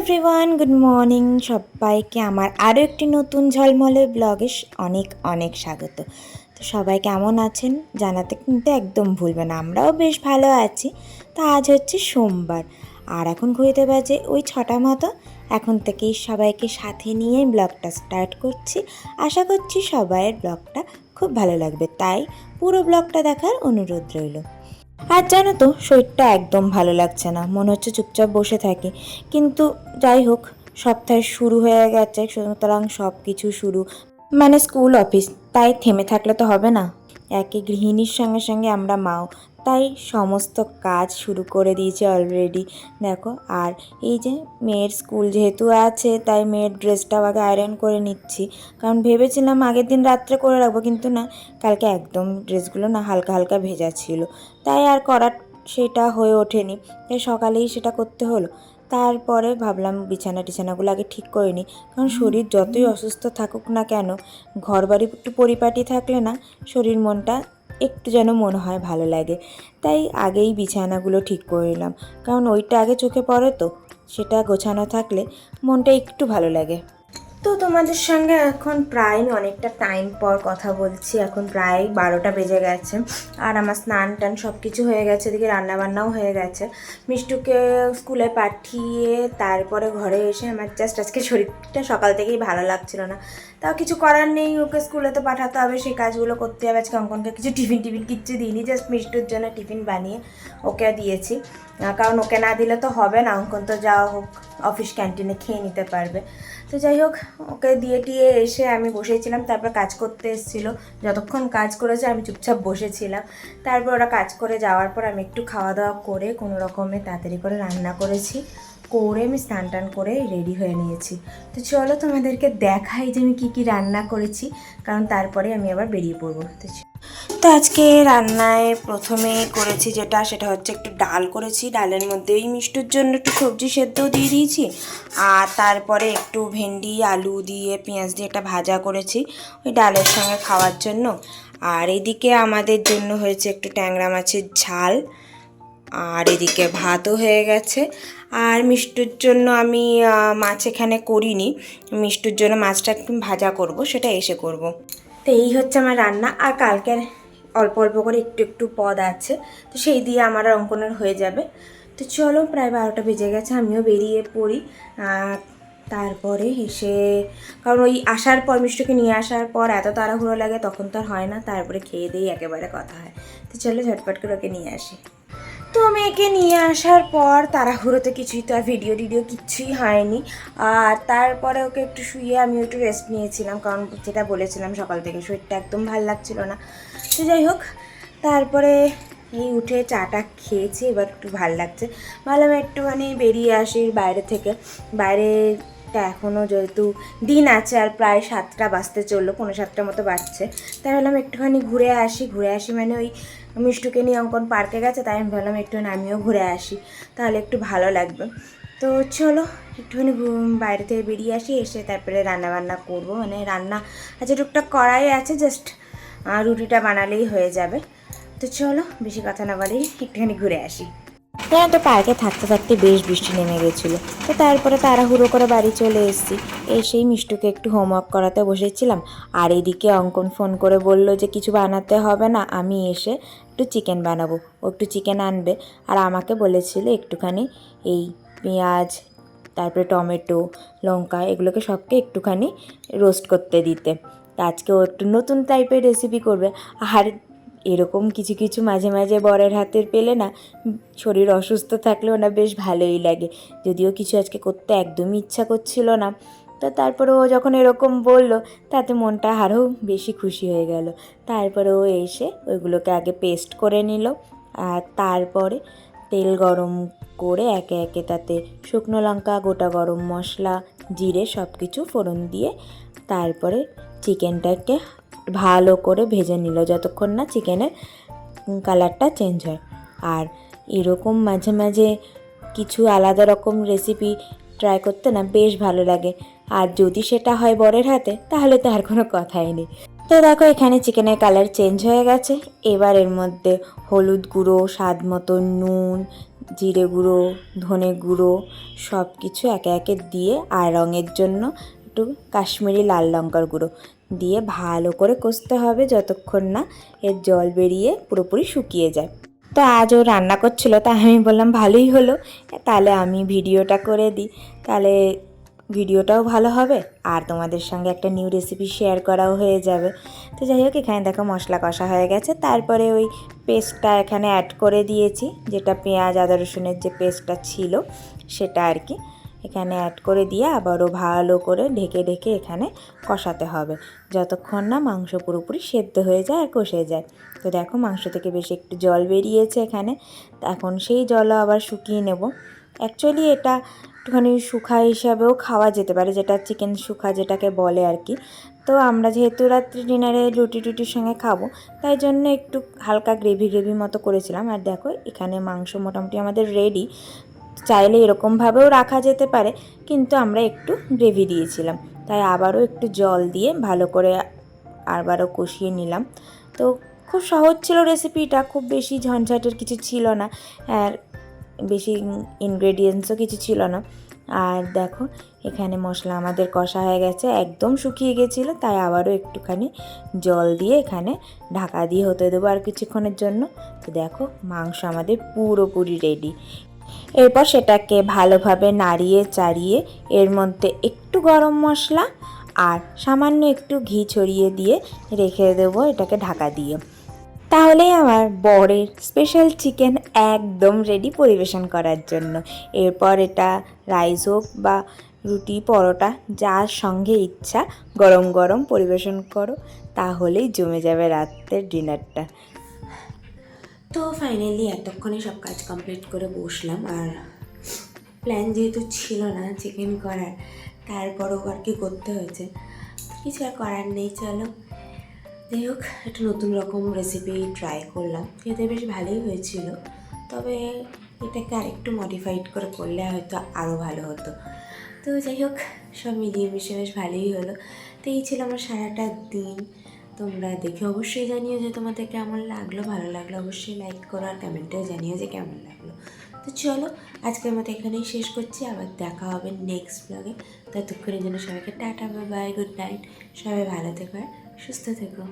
Everyone, good morning সবাইকে আমার আরও একটি নতুন ঝলমলে ব্লগে অনেক অনেক স্বাগত। তো সবাই কেমন আছেন জানাতে কিন্তু একদম ভুলবেন না। আমরাও বেশ ভালো আছি। তো আজ হচ্ছে সোমবার আর এখন ঘুরতে বাজে ওই 6টা মতো। এখন থেকেই সবাইকে সাথে নিয়ে ব্লগটা স্টার্ট করছি। আশা করছি সবাইয়ের ব্লগটা খুব ভালো লাগবে, তাই পুরো ব্লগটা দেখার অনুরোধ রইল। আর জানো তো, শরীরটা একদম ভালো লাগছে না, মনে হচ্ছে চুপচাপ বসে থাকি। কিন্তু যাই হোক, সপ্তাহে শুরু হয়ে গেছে, সুতরাং সব কিছু শুরু মানে স্কুল অফিস, তাই থেমে থাকলে তো হবে না। একই গৃহিণীর সঙ্গে সঙ্গে আমরা মাও, তাই সমস্ত কাজ শুরু করে দিয়েছি অলরেডি। দেখো, আর এই যে মেয়ের স্কুল যেহেতু আছে, তাই মেয়ের ড্রেসটাও আগে আয়রন করে নিচ্ছি। কারণ ভেবেছিলাম আগের দিন রাত্রে করে রাখবো, কিন্তু না, কালকে একদম ড্রেসগুলো না হালকা হালকা ভেজা ছিল, তাই আর করার সেটা হয়ে ওঠেনি। তাই সকালেই সেটা করতে হলো। তারপরে ভাবলাম বিছানাগুলো আগে ঠিক করে নিই, কারণ শরীর যতই অসুস্থ থাকুক না কেন, ঘরবাড়ি একটু পরিপাটি থাকলে না শরীর মনটা একটু যেন মনে হয় ভালো লাগে। তাই আগেই বিছানাগুলো ঠিক করে নিলাম, কারণ ওইটা আগে চোখে পড়ে, তো সেটা গোছানো থাকলে মনটা একটু ভালো লাগে। তো তোমাদের সঙ্গে এখন প্রায় অনেকটা টাইম পর কথা বলছি। এখন প্রায় 12টা বেজে গেছে আর আমার স্নান টান সব কিছু হয়ে গেছে, এদিকে রান্নাবান্নাও হয়ে গেছে। মিষ্টুকে স্কুলে পাঠিয়ে তারপরে ঘরে এসে আমার জাস্ট আজকে শরীরটা সকাল থেকেই ভালো লাগছিল না। তাও কিছু করার নেই, ওকে স্কুলে তো পাঠাতে হবে, সেই কাজগুলো করতে হবে। আজকে অঙ্কনকে কিছু টিফিন কিচ্ছু দিইনি, জাস্ট মিষ্টুর জন্য টিফিন বানিয়ে ওকে দিয়েছি, কারণ ওকে না দিলে তো হবে না। অঙ্কন তো যাওয়া হোক অফিস ক্যান্টিনে খেয়ে নিতে পারবে। তো যাই হোক, ওকে দিয়ে টিয়ে এসে আমি বসেছিলাম, তারপর কাজ করতে এসেছিলো। যতক্ষণ কাজ করেছে আমি চুপচাপ বসেছিলাম। তারপর ওরা কাজ করে যাওয়ার পর আমি একটু খাওয়া দাওয়া করে কোনো রকমে তাড়াতাড়ি করে রান্না করেছি, করে আমি স্নান টান করে রেডি হয়ে নিয়েছি। তো চলো তোমাদেরকে দেখাই যে আমি কী কী রান্না করেছি, কারণ তারপরে আমি আবার বেরিয়ে পড়বো। তো আজকে রান্নায় প্রথমে করেছি সেটা হচ্ছে একটু ডাল করেছি। ডালের মধ্যে ওই মিষ্টুর জন্য একটু সবজি সেদ্ধও দিয়ে দিয়েছি, আর তারপরে একটু ভেন্ডি আলু দিয়ে পেঁয়াজ দিয়ে একটা ভাজা করেছি ওই ডালের সঙ্গে খাওয়ার জন্য। আর এদিকে আমাদের জন্য হয়েছে একটু ট্যাংরা মাছের ঝাল, আর এদিকে ভাতও হয়ে গেছে। আর মিষ্টুর জন্য আমি মাছ এখানে করিনি, মিষ্টুর জন্য মাছটা একটু ভাজা করব, সেটা এসে করব। তো এই হচ্ছে আমার রান্না। আর কালকের অল্প অল্প করে একটু একটু পদ আছে, তো সেই দিয়ে আমার অঙ্কনের হয়ে যাবে। তো চলো, প্রায় 12টা বেজে গেছে, আমিও বেরিয়ে পড়ি। তারপরে এসে, কারণ ওই আসার পর মিষ্টুকে নিয়ে আসার পর এত তাড়াহুড়ো লাগে, তখন তো আর হয় না। তারপরে খেয়ে দিয়ে একেবারে কথা হয়। তো চলো ঝটপট করে ওকে নিয়ে আসি। তো মেয়েকে নিয়ে আসার পর তাড়াহুড়োতে কিছুই তো আর ভিডিও কিচ্ছুই হয়নি। আর তারপরে ওকে একটু শুয়ে আমি একটু রেস্ট নিয়েছিলাম, কারণ যেটা বলেছিলাম সকাল থেকে শরীরটা একদম ভালো লাগছিল না। তো যাই হোক, তারপরে এই উঠে চাটা খেয়েছি, এবার একটু ভালো লাগছে। ভাবলাম একটুখানি বেরিয়ে আসি বাইরে থেকে। বাইরেটা এখনও যেহেতু দিন আছে, আর প্রায় 7টা বাজতে চললো, 6:45 মতো বাজছে, তাই ভাবলাম একটুখানি ঘুরে আসি মানে ওই মিষ্টুকে নিয়ে অঙ্কন পার্কে গেছে, তাই আমি ভাবলাম একটু আমিও ঘুরে আসি, তাহলে একটু ভালো লাগবে। তো চলো একটুখানি বাইরে থেকে বেরিয়ে আসি, এসে তারপরে রান্নাবান্না করবো। মানে রান্না আচ্ছা টুকটাক করাই আছে, জাস্ট রুটিটা বানালেই হয়ে যাবে। তো চলো বেশি কথা না বলি, একটুখানি ঘুরে আসি। হ্যাঁ, তো পার্কে থাকতে থাকতে বেশ বৃষ্টি নেমে গেছিলো, তো তারপরে তাড়াহুড়ো করে বাড়ি চলে এসেছি। এসেই মিষ্টুকে একটু হোমওয়ার্ক করাতে বসেছিলাম। আর এদিকে অঙ্কন ফোন করে বলল যে কিছু বানাতে হবে না, আমি এসে একটু চিকেন বানাবো। ও একটু চিকেন আনবে, আর আমাকে বলেছিল একটুখানি এই পেঁয়াজ, তারপরে টমেটো, লঙ্কা, এগুলোকে সবকে একটুখানি রোস্ট করতে দিতে। আজকে ও একটু নতুন টাইপের রেসিপি করবে। আর এরকম কিছু কিছু মাঝে মাঝে বরের হাতের পেলে না, শরীর অসুস্থ থাকলেও না বেশ ভালোই লাগে। যদিও কিছু আজকে করতে একদমই ইচ্ছা করছিল না, তো তারপরে ও যখন এরকম বলল, তাতে মনটা আরও বেশি খুশি হয়ে গেল। তারপরে ও এসে ওইগুলোকে আগে পেস্ট করে নিল, আর তারপরে তেল গরম করে একে একে তাতে শুকনো লঙ্কা, গোটা গরম মশলা, জিরে সব কিছু ফোড়ন দিয়ে তারপরে চিকেনটাকে ভালো করে ভেজে নিল, যতক্ষণ না চিকেনের কালারটা চেঞ্জ হয়। আর এরকম মাঝে মাঝে কিছু আলাদা রকম রেসিপি ট্রাই করতে না বেশ ভালো লাগে। আর যদি সেটা হয় বরের হাতে, তাহলে তো আর কোনো কথাই নেই। তো দেখো, এখানে চিকেনের কালার চেঞ্জ হয়ে গেছে। এবার এর মধ্যে হলুদ গুঁড়ো, স্বাদ মতো নুন জিরে গুঁড়ো, ধনে গুঁড়ো সব কিছু একে একে দিয়ে, আর রঙের জন্য একটু কাশ্মীরি লাল লঙ্কার গুঁড়ো দিয়ে ভালো করে কষতে হবে যতক্ষণ না এর জল বেরিয়ে পুরোপুরি শুকিয়ে যায়। তো আজ ও রান্না করছিল, তা আমি বললাম ভালোই হলো, তাহলে আমি ভিডিওটা করে দিই, তাহলে ভিডিওটাও ভালো হবে আর তোমাদের সঙ্গে একটা নিউ রেসিপি শেয়ার করাও হয়ে যাবে। তো যাই হোক, এখানে দেখো মশলা কষা হয়ে গেছে, তারপরে ওই পেস্টটা এখানে অ্যাড করে দিয়েছি, যেটা পেঁয়াজ আদা রসুনের যে পেস্টটা ছিল সেটা আর কি এখানে অ্যাড করে দিয়ে আবারও ভালো করে ঢেকে ঢেকে এখানে কষাতে হবে যতক্ষণ না মাংস পুরোপুরি সেদ্ধ হয়ে যায় আর কষে যায়। তো দেখো মাংস থেকে বেশ একটু জল বেরিয়েছে এখানে, এখন সেই জলও আবার শুকিয়ে নেব। অ্যাকচুয়ালি এটা একটুখানি শুকা হিসাবেও খাওয়া যেতে পারে, যেটা চিকেন শুকা যেটাকে বলে আর কি। তো আমরা যেহেতু রাত্রি ডিনারে রুটি টুটির সঙ্গে খাবো, তাই জন্য একটু হালকা গ্রেভি গ্রেভি মতো করেছিলাম। আর দেখো এখানে মাংস মোটামুটি আমাদের রেডি, চাইলে এরকমভাবেও রাখা যেতে পারে, কিন্তু আমরা একটু গ্রেভি দিয়েছিলাম, তাই আবারও একটু জল দিয়ে ভালো করে আবারও কষিয়ে নিলাম। তো খুব সহজ ছিল রেসিপিটা, খুব বেশি ঝঞ্ঝাটের কিছু ছিল না, আর বেশি ইনগ্রেডিয়েন্টসও কিছু ছিল না। আর দেখো এখানে মশলা আমাদের কষা হয়ে গেছে, একদম শুকিয়ে গেছিলো, তাই আবারও একটুখানি জল দিয়ে এখানে ঢাকা দিয়ে হতে দেবো আর কিছুক্ষণের জন্য। তো দেখো মাংস আমাদের পুরোপুরি রেডি। এরপর সেটাকে ভালোভাবে নাড়িয়ে চাড়িয়ে এর মধ্যে একটু গরম মশলা আর সামান্য একটু ঘি ছড়িয়ে দিয়ে রেখে দেবো এটাকে ঢাকা দিয়ে। তাহলেই আমার বরের স্পেশাল চিকেন একদম রেডি পরিবেশন করার জন্য। এরপর এটা রাইস হোক বা রুটি পরোটা যার সঙ্গে ইচ্ছা গরম গরম পরিবেশন করো, তাহলেই জমে যাবে রাতের ডিনারটা। তো ফাইনালি এতক্ষণে সব কাজ কমপ্লিট করে বসলাম, আর প্ল্যান যেহেতু ছিল না চিকেন করার, তারপরও আর কি করতে হয়েছে, কিছু আর করার নেই। চলো যাই হোক, একটা নতুন রকম রেসিপি ট্রাই করলাম, খেতে বেশ ভালোই হয়েছিল, তবে এটাকে আরেকটু মডিফাইড করে করলে হয়তো আরও ভালো হতো। তো যাই হোক, সব মিলিয়ে মিশে বেশ ভালোই হলো। তো এই ছিল আমার সারাটা দিন। তোমরা দেখে অবশ্যই জানিও যে তোমাদের কেমন লাগলো, ভালো লাগলো অবশ্যই লাইক করো আর কমেন্টেও জানিও যে কেমন লাগলো। তো চলো আজকের মতো এখানেই শেষ করছি, আবার দেখা হবে নেক্সট ব্লগে। ততক্ষণের জন্য সবাইকে tata, bye bye, good night, সবাই ভালো থেকো আর সুস্থ থেকো।